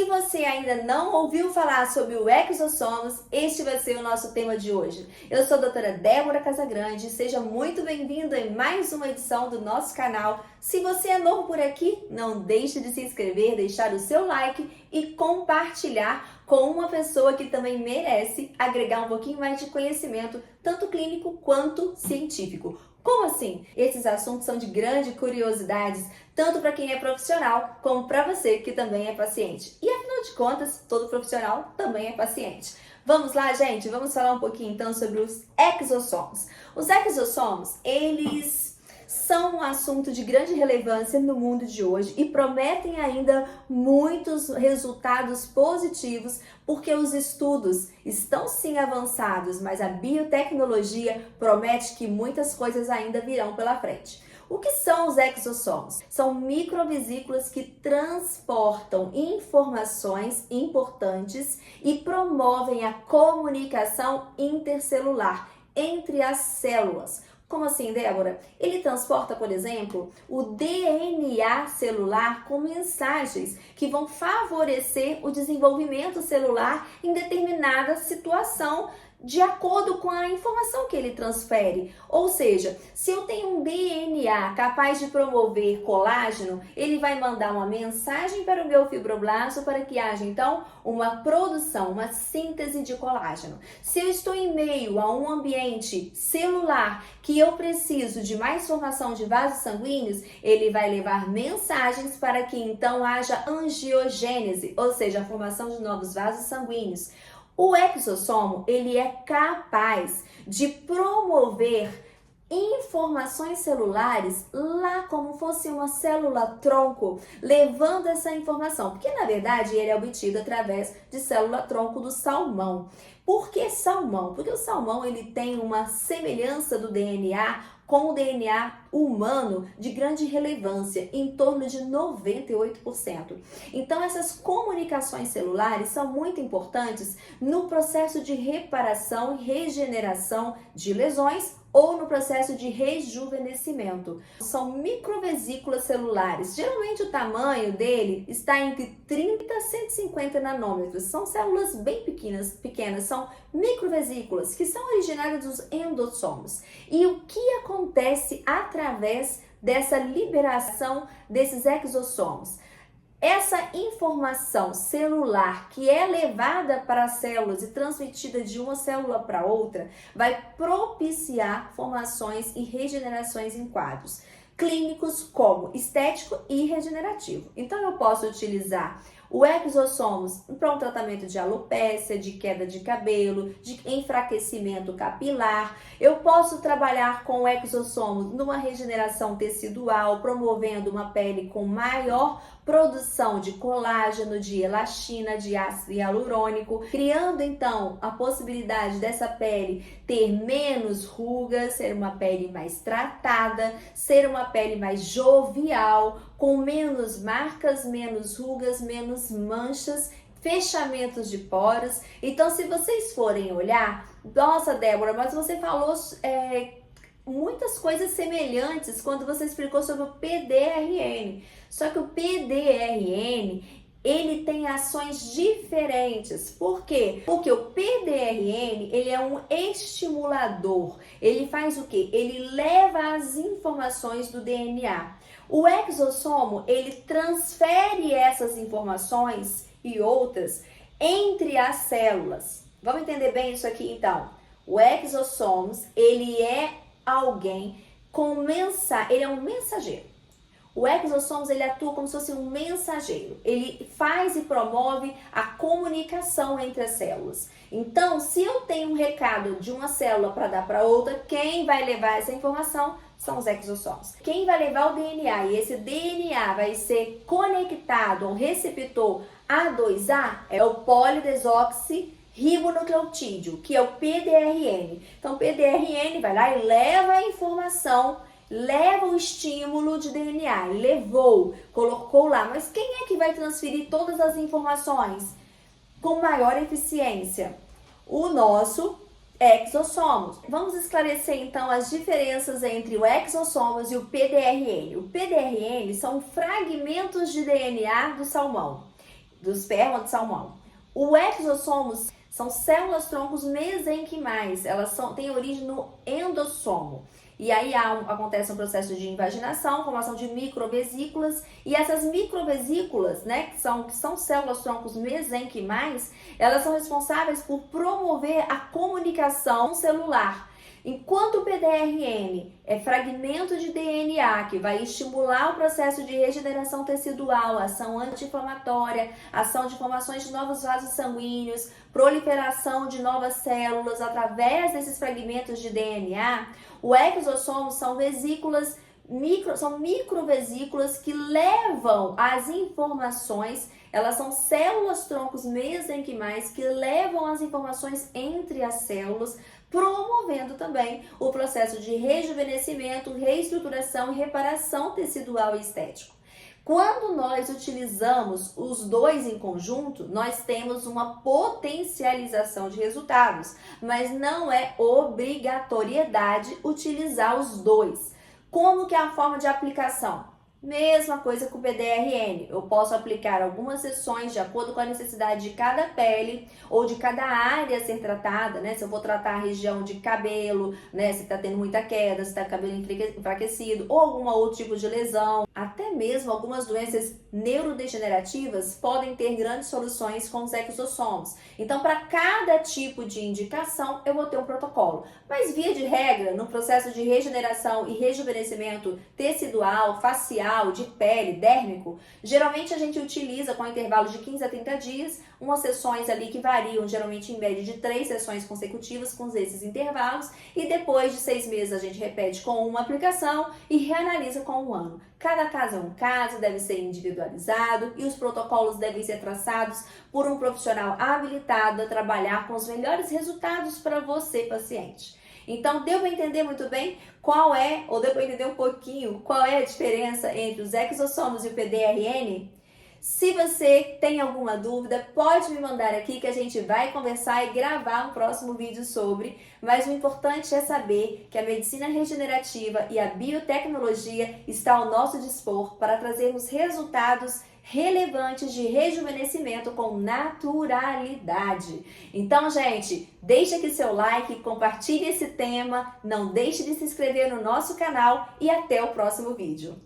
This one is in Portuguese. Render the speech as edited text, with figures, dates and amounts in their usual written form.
você ainda não ouviu falar sobre o exossomos, este vai ser o nosso tema de hoje. Eu sou a doutora Débora Casagrande, seja muito bem-vindo em mais uma edição do nosso canal. Se você é novo por aqui, não deixe de se inscrever, deixar o seu like e compartilhar com uma pessoa que também merece agregar um pouquinho mais de conhecimento, tanto clínico quanto científico. Como assim? Esses assuntos são de grande curiosidade, tanto para quem é profissional, como para você que também é paciente. E afinal de contas, todo profissional também é paciente. Vamos lá, gente? Vamos falar um pouquinho então sobre os exossomos. Os exossomos, eles são um assunto de grande relevância no mundo de hoje e prometem ainda muitos resultados positivos, porque os estudos estão sim avançados, mas a biotecnologia promete que muitas coisas ainda virão pela frente. O que são os exossomos? São microvesículas que transportam informações importantes e promovem a comunicação intercelular entre as células. Como assim, Débora? Ele transporta, por exemplo, o DNA celular com mensagens que vão favorecer o desenvolvimento celular em determinada situação, de acordo com a informação que ele transfere. Ou seja, se eu tenho um DNA capaz de promover colágeno, ele vai mandar uma mensagem para o meu fibroblasto para que haja, então, uma produção, uma síntese de colágeno. Se eu estou em meio a um ambiente celular que eu preciso de mais formação de vasos sanguíneos, ele vai levar mensagens para que, então, haja angiogênese, ou seja, a formação de novos vasos sanguíneos. O exossomo, ele é capaz de promover informações celulares lá como fosse uma célula-tronco, levando essa informação, porque na verdade ele é obtido através de célula-tronco do salmão. Por que salmão? Porque o salmão ele tem uma semelhança do DNA com o DNA humano de grande relevância, em torno de 98%. Então, essas comunicações celulares são muito importantes no processo de reparação e regeneração de lesões ou no processo de rejuvenescimento. São microvesículas celulares. Geralmente o tamanho dele está entre 30 a 150 nanômetros. São células bem pequenas, são microvesículas que são originárias dos endossomos. E o que acontece através dessa liberação desses exossomos? Essa informação celular que é levada para as células e transmitida de uma célula para outra vai propiciar formações e regenerações em quadros clínicos como estético e regenerativo. Então eu posso utilizar o exossomos para um tratamento de alopécia, de queda de cabelo, de enfraquecimento capilar. Eu posso trabalhar com o exossomos numa regeneração tecidual, promovendo uma pele com maior produção de colágeno, de elastina, de ácido hialurônico, criando então a possibilidade dessa pele ter menos rugas, ser uma pele mais tratada, ser uma pele mais jovial, com menos marcas, menos rugas, menos manchas, fechamentos de poros. Então, se vocês forem olhar, nossa, Débora, mas você falou muitas coisas semelhantes quando você explicou sobre o PDRN. Só que o PDRN, ele tem ações diferentes. Por quê? Porque o PDRN, ele é um estimulador. Ele faz o quê? Ele leva as informações do DNA. O exossomo, ele transfere essas informações e outras entre as células. Vamos entender bem isso aqui, então. O exossomos, ele é alguém com mensagem, ele é um mensageiro. O exossomos, ele atua como se fosse um mensageiro. Ele faz e promove a comunicação entre as células. Então, se eu tenho um recado de uma célula para dar para outra, quem vai levar essa informação são os exossomos. Quem vai levar o DNA e esse DNA vai ser conectado ao receptor A2A é o polidesoxirribonucleotídeo, que é o PDRN. Então, o PDRN vai lá e leva a informação, leva o estímulo de DNA, levou, colocou lá. Mas quem é que vai transferir todas as informações com maior eficiência? O nosso exossomos. Vamos esclarecer então as diferenças entre o exossomos e o PDRN. O PDRN são fragmentos de DNA do salmão. do esperma do salmão. O exossomos são células-troncos mesenquimais, elas têm origem no endossomo. E aí acontece um processo de invaginação, formação de microvesículas, e essas microvesículas, né, que são células-troncos mesenquimais, elas são responsáveis por promover a comunicação celular. Enquanto o PDRN é fragmento de DNA que vai estimular o processo de regeneração tecidual, ação anti-inflamatória, ação de formações de novos vasos sanguíneos, proliferação de novas células através desses fragmentos de DNA, o exossomo são vesículas são microvesículas que levam as informações, elas são células-troncos mesenquimais que levam as informações entre as células, promovendo também o processo de rejuvenescimento, reestruturação e reparação tecidual e estético. Quando nós utilizamos os dois em conjunto, nós temos uma potencialização de resultados, mas não é obrigatoriedade utilizar os dois. Como que é a forma de aplicação? Mesma coisa com o PDRN, eu posso aplicar algumas sessões de acordo com a necessidade de cada pele ou de cada área a ser tratada, né? Se eu vou tratar a região de cabelo, né? Se tá tendo muita queda, se tá com o cabelo enfraquecido ou algum outro tipo de lesão. Até mesmo algumas doenças neurodegenerativas podem ter grandes soluções com os exossomos. Então, para cada tipo de indicação, eu vou ter um protocolo. Mas, via de regra, no processo de regeneração e rejuvenescimento tecidual, facial, de pele, dérmico, geralmente a gente utiliza com intervalo de 15 a 30 dias, umas sessões ali que variam, geralmente em média de 3 sessões consecutivas com esses intervalos, e depois de 6 meses a gente repete com uma aplicação e reanalisa com um ano. Cada caso é um caso, deve ser individualizado e os protocolos devem ser traçados por um profissional habilitado a trabalhar com os melhores resultados para você, paciente. Então, deu para entender muito bem ou deu para entender um pouquinho qual é a diferença entre os exossomos e o PDRN? Se você tem alguma dúvida, pode me mandar aqui que a gente vai conversar e gravar um próximo vídeo sobre, mas o importante é saber que a medicina regenerativa e a biotecnologia está ao nosso dispor para trazermos resultados relevantes de rejuvenescimento com naturalidade. Então, gente, deixa aqui seu like, compartilhe esse tema, não deixe de se inscrever no nosso canal e até o próximo vídeo.